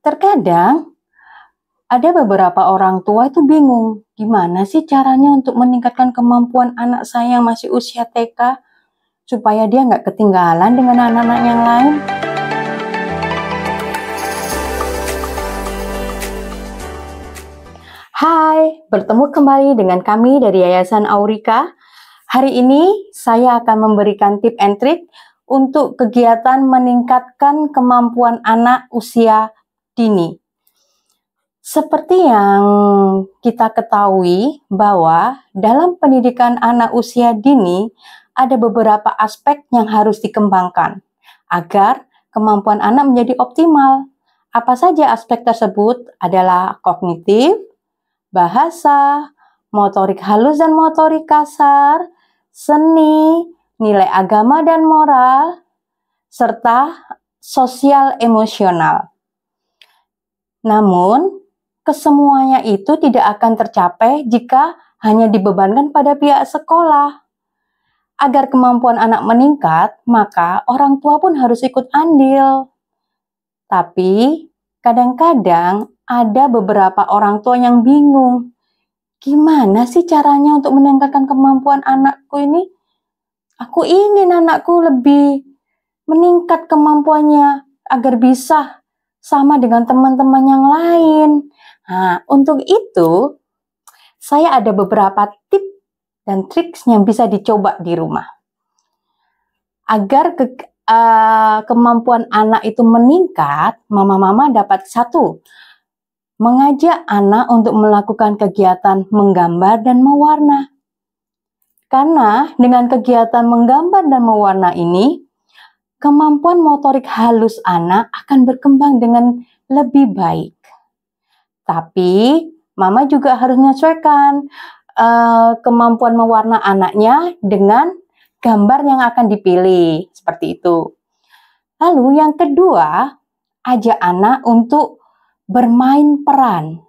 Terkadang ada beberapa orang tua itu bingung, gimana sih caranya untuk meningkatkan kemampuan anak saya yang masih usia TK supaya dia nggak ketinggalan dengan anak-anak yang lain. Hai, bertemu kembali dengan kami dari Yayasan Aurika. Hari ini saya akan memberikan tip and trick untuk kegiatan meningkatkan kemampuan anak usia dini. Seperti yang kita ketahui bahwa dalam pendidikan anak usia dini ada beberapa aspek yang harus dikembangkan agar kemampuan anak menjadi optimal. Apa saja aspek tersebut adalah kognitif, bahasa, motorik halus dan motorik kasar, seni, nilai agama dan moral, serta sosial emosional. Namun, kesemuanya itu tidak akan tercapai jika hanya dibebankan pada pihak sekolah. Agar kemampuan anak meningkat, maka orang tua pun harus ikut andil. Tapi, kadang-kadang ada beberapa orang tua yang bingung. Gimana sih caranya untuk meningkatkan kemampuan anakku ini? Aku ingin anakku lebih meningkat kemampuannya agar bisa sama dengan teman-teman yang lain. Nah, untuk itu, saya ada beberapa tips dan trik yang bisa dicoba di rumah. Agar kemampuan anak itu meningkat, mama-mama dapat satu, mengajak anak untuk melakukan kegiatan menggambar dan mewarna. Karena dengan kegiatan menggambar dan mewarna ini, kemampuan motorik halus anak akan berkembang dengan lebih baik. Tapi, mama juga harus menyesuaikan kemampuan mewarna anaknya dengan gambar yang akan dipilih, seperti itu. Lalu yang kedua, ajak anak untuk bermain peran.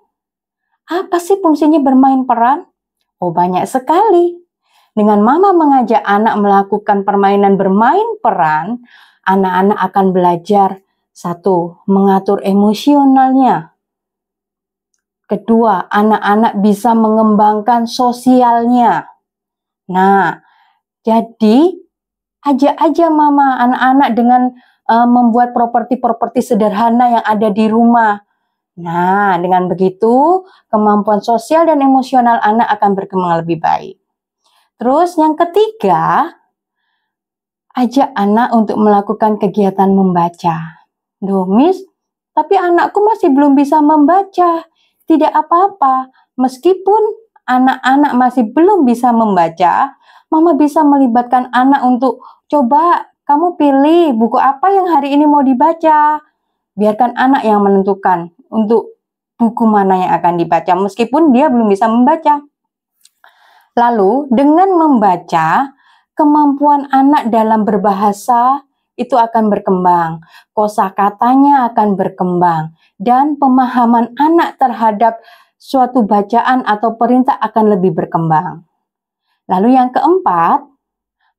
Apa sih fungsinya bermain peran? Oh, banyak sekali. Dengan mama mengajak anak melakukan permainan bermain peran, anak-anak akan belajar satu, mengatur emosionalnya. Kedua, anak-anak bisa mengembangkan sosialnya. Nah, jadi ajak aja mama anak-anak dengan membuat properti-properti sederhana yang ada di rumah. Nah, dengan begitu kemampuan sosial dan emosional anak akan berkembang lebih baik. Terus yang ketiga, ajak anak untuk melakukan kegiatan membaca. Duh, Miss, tapi anakku masih belum bisa membaca. Tidak apa-apa, meskipun anak-anak masih belum bisa membaca, mama bisa melibatkan anak untuk coba kamu pilih buku apa yang hari ini mau dibaca. Biarkan anak yang menentukan untuk buku mana yang akan dibaca, meskipun dia belum bisa membaca. Lalu, dengan membaca, kemampuan anak dalam berbahasa itu akan berkembang, kosakatanya akan berkembang, dan pemahaman anak terhadap suatu bacaan atau perintah akan lebih berkembang. Lalu yang keempat,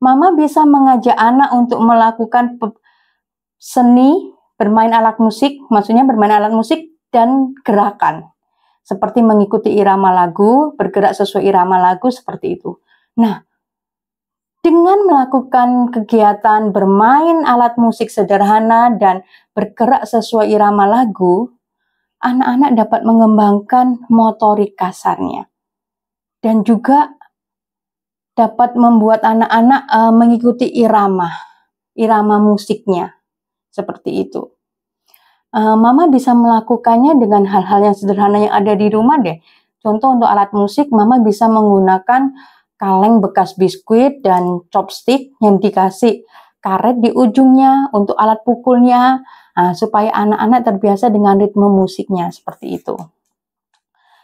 mama bisa mengajak anak untuk melakukan seni, bermain alat musik, maksudnya bermain alat musik dan gerakan. Seperti mengikuti irama lagu, bergerak sesuai irama lagu, seperti itu. Nah, dengan melakukan kegiatan bermain alat musik sederhana dan bergerak sesuai irama lagu, anak-anak dapat mengembangkan motorik kasarnya. Dan juga dapat membuat anak-anak mengikuti irama musiknya. Seperti itu. Mama bisa melakukannya dengan hal-hal yang sederhana yang ada di rumah deh. Contoh untuk alat musik, mama bisa menggunakan kaleng bekas biskuit dan chopstick yang dikasih karet di ujungnya untuk alat pukulnya, supaya anak-anak terbiasa dengan ritme musiknya, seperti itu.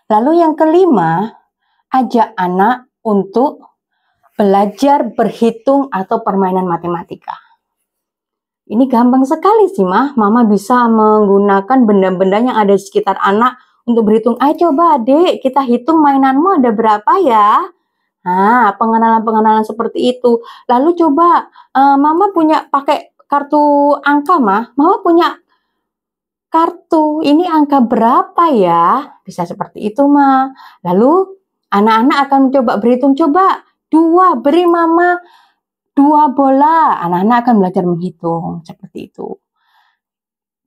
Lalu yang kelima, ajak anak untuk belajar berhitung atau permainan matematika. Ini gampang sekali sih, Mama bisa menggunakan benda-benda yang ada di sekitar anak untuk berhitung. Ayo coba adik, kita hitung mainanmu ada berapa ya? Nah, pengenalan-pengenalan seperti itu. Lalu coba, Mama punya pakai kartu angka, Mama punya kartu, ini angka berapa ya? Bisa seperti itu, Ma. Lalu anak-anak akan coba berhitung, coba 2, beri mama 2 bola. Anak-anak akan belajar menghitung, seperti itu.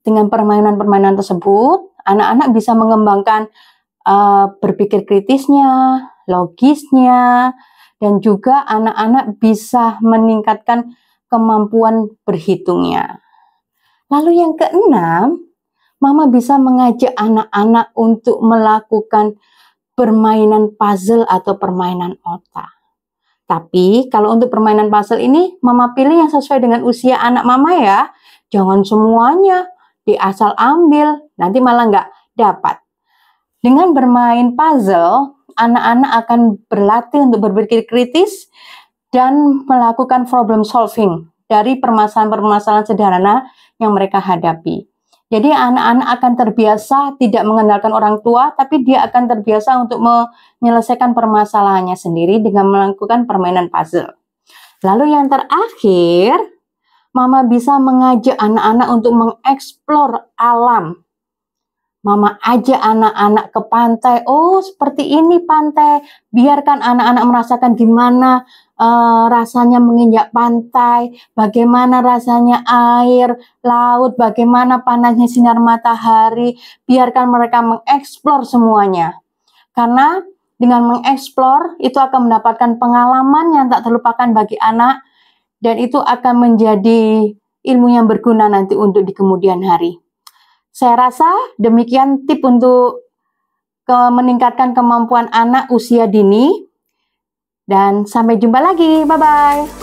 Dengan permainan-permainan tersebut, anak-anak bisa mengembangkan berpikir kritisnya, logisnya, dan juga anak-anak bisa meningkatkan kemampuan berhitungnya. Lalu yang keenam, Mama bisa mengajak anak-anak untuk melakukan permainan puzzle atau permainan otak. Tapi kalau untuk permainan puzzle ini, Mama pilih yang sesuai dengan usia anak Mama ya. Jangan semuanya diasal ambil, nanti malah nggak dapat. Dengan bermain puzzle, anak-anak akan berlatih untuk berpikir kritis dan melakukan problem solving dari permasalahan-permasalahan sederhana yang mereka hadapi. Jadi anak-anak akan terbiasa tidak mengandalkan orang tua, tapi dia akan terbiasa untuk menyelesaikan permasalahannya sendiri dengan melakukan permainan puzzle. Lalu yang terakhir, Mama bisa mengajak anak-anak untuk mengeksplor alam. Mama ajak anak-anak ke pantai. Oh, seperti ini pantai. Biarkan anak-anak merasakan gimana rasanya menginjak pantai, bagaimana rasanya air, laut, bagaimana panasnya sinar matahari. Biarkan mereka mengeksplor semuanya. Karena dengan mengeksplor itu akan mendapatkan pengalaman yang tak terlupakan bagi anak, dan itu akan menjadi ilmu yang berguna nanti untuk di kemudian hari. Saya rasa demikian tip untuk meningkatkan kemampuan anak usia dini. Dan sampai jumpa lagi. Bye-bye.